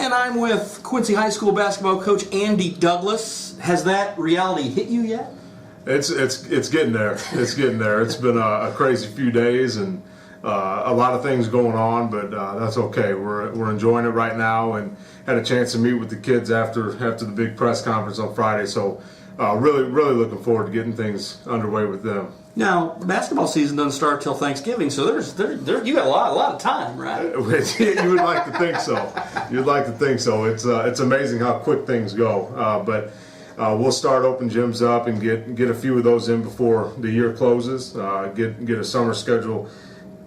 and I'm with Quincy High School basketball coach Andy Douglas. Has that reality hit you yet? It's getting there. It's getting there. It's been a crazy few days and a lot of things going on, but that's okay. We're enjoying it right now, and had a chance to meet with the kids after the big press conference on Friday. So really looking forward to getting things underway with them. Now, the basketball season doesn't start till Thanksgiving, so you got a lot of time, right? You would like to think so. You'd like to think so. It's amazing how quick things go. But we'll start open gyms up and get a few of those in before the year closes. Get a summer schedule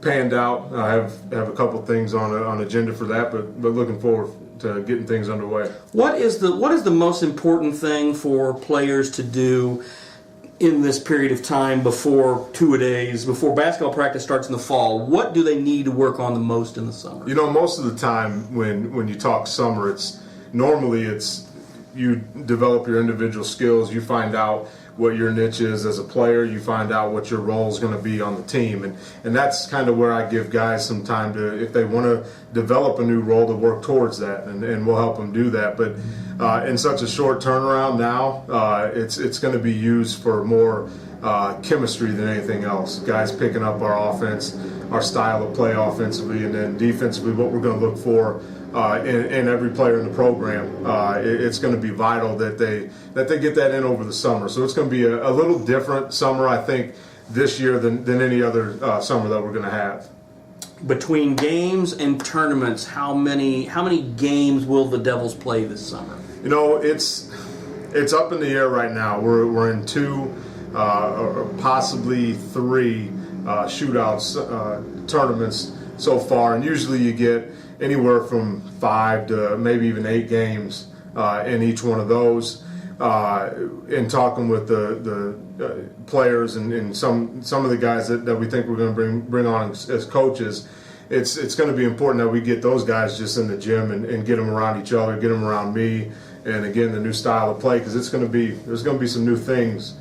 panned out. I have a couple things on agenda for that, but looking forward to getting things underway. What is the most important thing for players to do in this period of time before two-a-days, before basketball practice starts in the fall? What do they need to work on the most in the summer? You know, most of the time when you talk summer, it's you develop your individual skills, you find out what your niche is as a player, you find out what your role is going to be on the team, and that's kind of where I give guys some time to, if they want to develop a new role, to work towards that, and we'll help them do that. But in such a short turnaround now, it's going to be used for more chemistry than anything else. Guys picking up our offense, our style of play offensively, and then defensively, what we're going to look for in every player in the program. It's going to be vital that they get that in over the summer. So it's going to be a little different summer, I think, this year than any other summer that we're going to have. Between games and tournaments, how many games will the Devils play this summer? You know, it's up in the air right now. We're in two or possibly three shootouts tournaments so far, and usually you get anywhere from 5 to maybe even 8 games in each one of those. In talking with the players and some of the guys that we think we're going to bring on as coaches, it's going to be important that we get those guys just in the gym and get them around each other, get them around me, and again the new style of play, because there's going to be some new things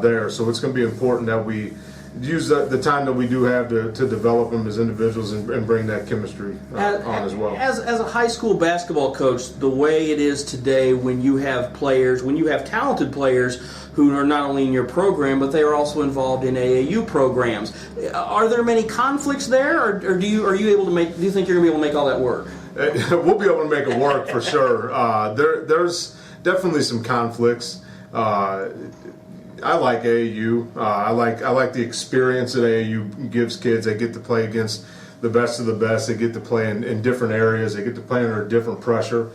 there. So it's going to be important that we use the time that we do have to develop them as individuals and bring that chemistry on as well. As a high school basketball coach, the way it is today, when you have talented players who are not only in your program, but they are also involved in AAU programs, are there many conflicts there, or do you think you're going to be able to make all that work? We'll be able to make it work for sure. There's definitely some conflicts. I like AAU. I like the experience that AAU gives kids. They get to play against the best of the best. They get to play in different areas. They get to play under different pressure.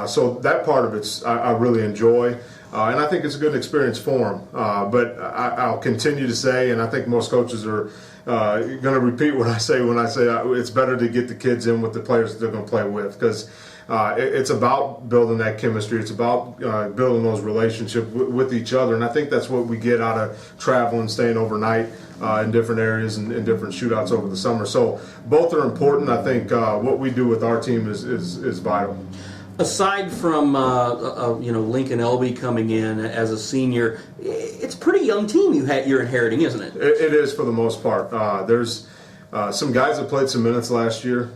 So that part of it I really enjoy. And I think it's a good experience for them. But I'll continue to say, and I think most coaches are going to repeat what I say when I say it's better to get the kids in with the players that they're going to play with, because it's about building that chemistry. It's about building those relationships with each other, and I think that's what we get out of traveling, staying overnight in different areas and different shootouts over the summer. So both are important. I think what we do with our team is vital. Aside from Lincoln Elby coming in as a senior, it's a pretty young team you're inheriting, isn't it? It is, for the most part. There's some guys that played some minutes last year.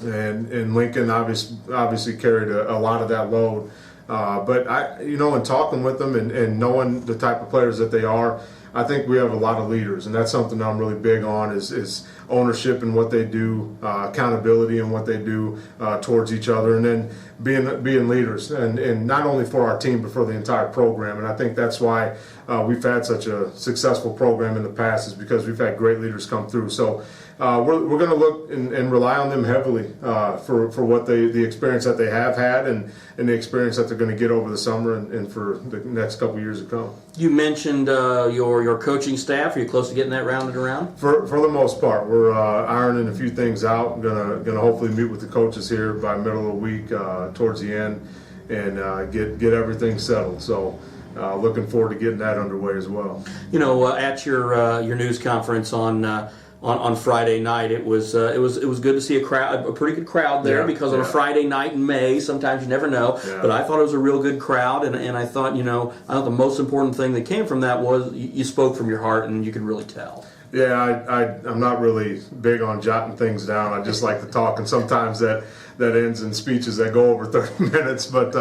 And Lincoln obviously carried a lot of that load. But in talking with them and knowing the type of players that they are, I think we have a lot of leaders, and that's something I'm really big on is ownership in what they do, accountability in what they do towards each other, and then being leaders, and not only for our team but for the entire program. And I think that's why we've had such a successful program in the past, is because we've had great leaders come through. So we're going to look and rely on them heavily for what the experience that they have had and the experience that they're going to get over the summer and for the next couple of years to come. You mentioned your coaching staff. Are you close to getting that rounded around? For the most part, we're ironing a few things out. I'm gonna hopefully meet with the coaches here by middle of the week, towards the end, and get everything settled. So. Looking forward to getting that underway as well. At your news conference on Friday night, it was good to see a pretty good crowd there, because on a Friday night in May, sometimes you never know. Yeah. But I thought it was a real good crowd, and I thought the most important thing that came from that was you spoke from your heart, and you could really tell. Yeah, I'm not really big on jotting things down. I just like to talk, and sometimes that that ends in speeches that go over 30 minutes, but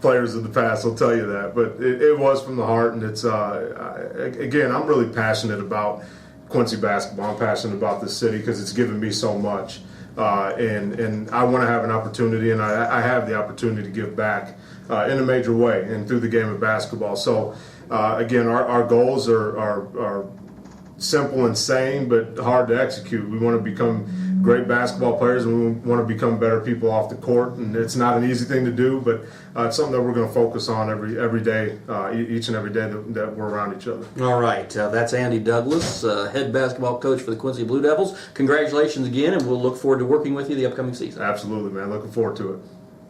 players of the past will tell you that. But it was from the heart, and it's again, I'm really passionate about Quincy basketball. I'm passionate about this city because it's given me so much, and I want to have an opportunity, and I have the opportunity to give back in a major way and through the game of basketball. So again, our goals are simple and sane, but hard to execute. We want to become great basketball players, and we want to become better people off the court. And it's not an easy thing to do, but it's something that we're going to focus on every day, each and every day that we're around each other. All right, that's Andy Douglas, head basketball coach for the Quincy Blue Devils. Congratulations again, and we'll look forward to working with you the upcoming season. Absolutely, man. Looking forward to it.